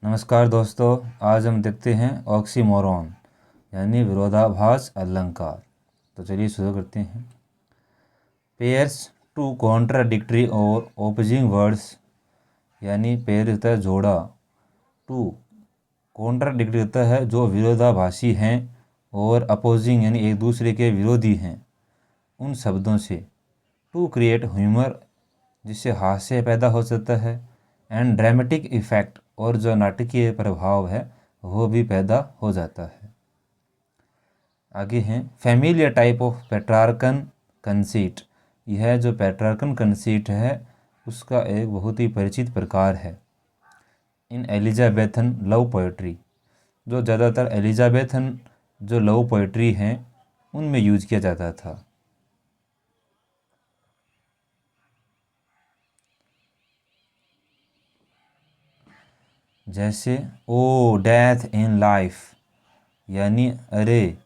नमस्कार दोस्तों। आज हम देखते हैं ऑक्सीमोरॉन यानी विरोधाभास अलंकार। तो चलिए शुरू करते हैं। पेयर्स टू कॉन्ट्राडिक्टरी और ओपोजिंग वर्ड्स यानी पेयर होता है जोड़ा, टू कॉन्ट्राडिक्टरी होता है जो विरोधाभासी हैं, और अपोजिंग यानी एक दूसरे के विरोधी हैं, उन शब्दों से टू क्रिएट ह्यूमर जिससे हास्य पैदा हो सकता है, एंड ड्रामेटिक इफेक्ट और जो नाटकीय प्रभाव है वो भी पैदा हो जाता है। आगे हैं familiar type of Petrarchan conceit. यह जो पेट्रार्कन कंसीट है उसका एक बहुत ही परिचित प्रकार है इन एलिजाबेथन लव पोएट्री, जो ज़्यादातर एलिजाबेथन जो लव पोएट्री हैं उनमें यूज किया जाता था। जैसे ओ डेथ इन लाइफ यानी अरे,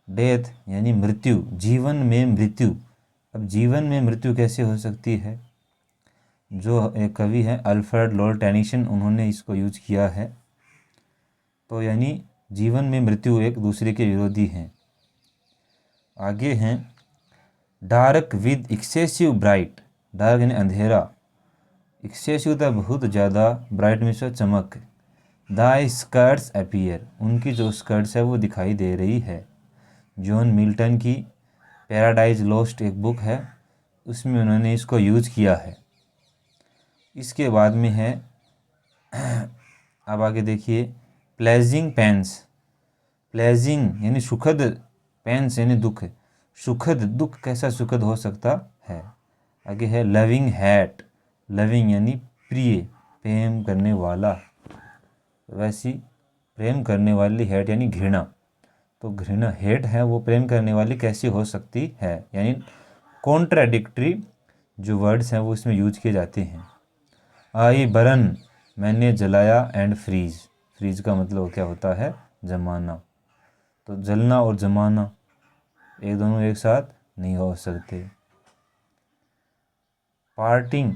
डेथ यानी मृत्यु, जीवन में मृत्यु। अब जीवन में मृत्यु कैसे हो सकती है? जो एक कवि हैं अल्फ्रेड लॉर्ड टेनिसन, उन्होंने इसको यूज किया है। तो यानी जीवन में मृत्यु एक दूसरे के विरोधी हैं। आगे हैं dark with excessive bright. Dark यानी अंधेरा, एक्सेसिव था बहुत ज़्यादा, ब्राइट में से चमक। द स्कर्ट्स अपीयर, उनकी जो स्कर्ट्स है वो दिखाई दे रही है। जॉन मिल्टन की पैराडाइज लॉस्ट एक बुक है, उसमें उन्होंने इसको यूज किया है। इसके बाद में है अब आगे देखिए प्लेजिंग पेंस। प्लेजिंग यानी सुखद, पेंस यानी दुख, सुखद दुख कैसा सुखद हो सकता है। आगे है लविंग हैट। लविंग यानी प्रिय, प्रेम करने वाला, वैसी प्रेम करने वाली हैट यानी घृणा। तो घृणा हेट है वो प्रेम करने वाली कैसी हो सकती है, यानी कॉन्ट्राडिक्टरी जो वर्ड्स हैं वो इसमें यूज किए जाते हैं। आई बरन, मैंने जलाया, एंड फ्रीज, फ्रीज का मतलब क्या होता है? जमाना। तो जलना और जमाना एक दोनों एक साथ नहीं हो सकते। Parting,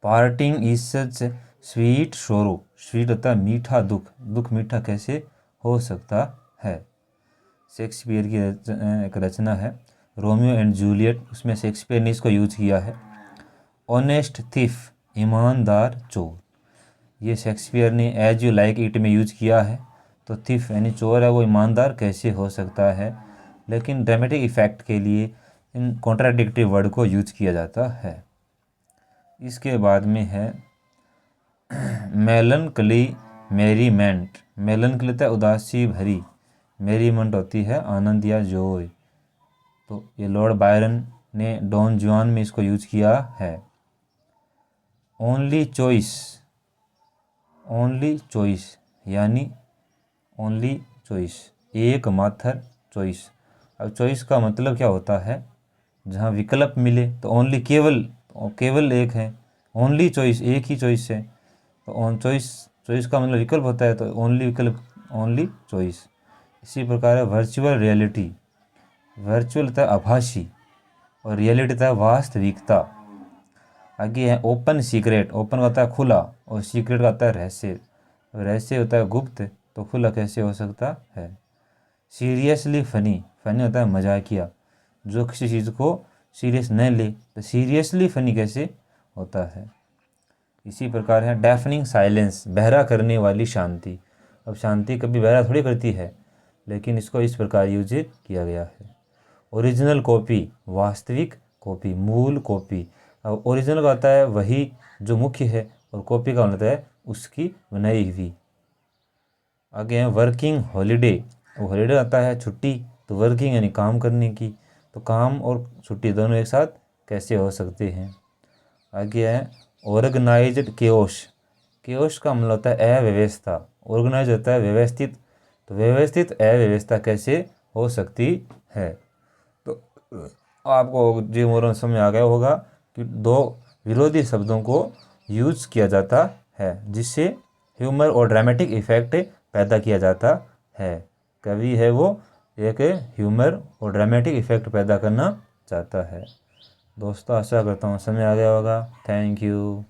parting is such sweet sorrow. Sweet होता है मीठा दुख, दुख मीठा कैसे हो सकता है? शेक्सपियर की एक रचना है रोमियो एंड जूलियट, उसमें शेक्सपियर ने इसको यूज किया है। ऑनेस्ट थिफ, ईमानदार चोर, ये शेक्सपियर ने एज यू लाइक इट में यूज किया है। तो थिफ यानी चोर है वो ईमानदार कैसे हो सकता है, लेकिन ड्रामेटिक इफेक्ट के लिए इन कॉन्ट्राडिक्टरी वर्ड को यूज किया जाता है। इसके बाद में है मेलनकली मेरीमेंट। मेलनकली होता है उदासी भरी, मेरीमेंट होती है आनंद या जोय। तो ये लॉर्ड बायरन ने डॉन जुआन में इसको यूज किया है। ओनली चॉइस, ओनली चॉइस यानी ओनली चॉइस, एकमात्र चॉइस। अब चॉइस का मतलब क्या होता है? जहाँ विकल्प मिले। तो ओनली केवल, केवल एक है, ओनली चॉइस एक ही चॉइस है। तो ऑन चॉइस, चॉइस का मतलब विकल्प होता है, तो ओनली विकल्प, ओनली चॉइस। इसी प्रकार है वर्चुअल रियलिटी। वर्चुअल था आभासी और रियलिटी था वास्तविकता। आगे है ओपन सीक्रेट। ओपन का होता है खुला और सीक्रेट का होता है रहस्य। रहस्य होता है गुप्त, तो खुला कैसे हो सकता है? सीरियसली फनी, फनी होता है मजाकिया, जो किसी चीज़ को सीरियस न ले, तो सीरियसली फनी कैसे होता है? इसी प्रकार है डेफनिंग साइलेंस, बहरा करने वाली शांति। अब शांति कभी बहरा थोड़ी करती है, लेकिन इसको इस प्रकार यूज किया गया है। ओरिजिनल कॉपी, वास्तविक कॉपी, मूल कॉपी। अब ओरिजिनल का होता है वही जो मुख्य है, और कॉपी का होता है उसकी बनाई हुई। आगे है वर्किंग हॉलीडे। हॉलीडे आता है छुट्टी, तो वर्किंग यानी काम करने की, तो काम और छुट्टी दोनों एक साथ कैसे हो सकते हैं? आगे है ऑर्गेनाइज्ड केओस। केओस का मतलब होता है अव्यवस्था, ऑर्गेनाइज होता है व्यवस्थित, तो व्यवस्थित अव्यवस्था कैसे हो सकती है? तो आपको जी मोरन समझ आ गया होगा कि दो विरोधी शब्दों को यूज किया जाता है जिससे ह्यूमर और ड्रामेटिक इफेक्ट पैदा किया जाता है। कवि है वो एक ह्यूमर और ड्रामेटिक इफेक्ट पैदा करना चाहता है। दोस्तों आशा करता हूँ समझ आ गया होगा। Thank you.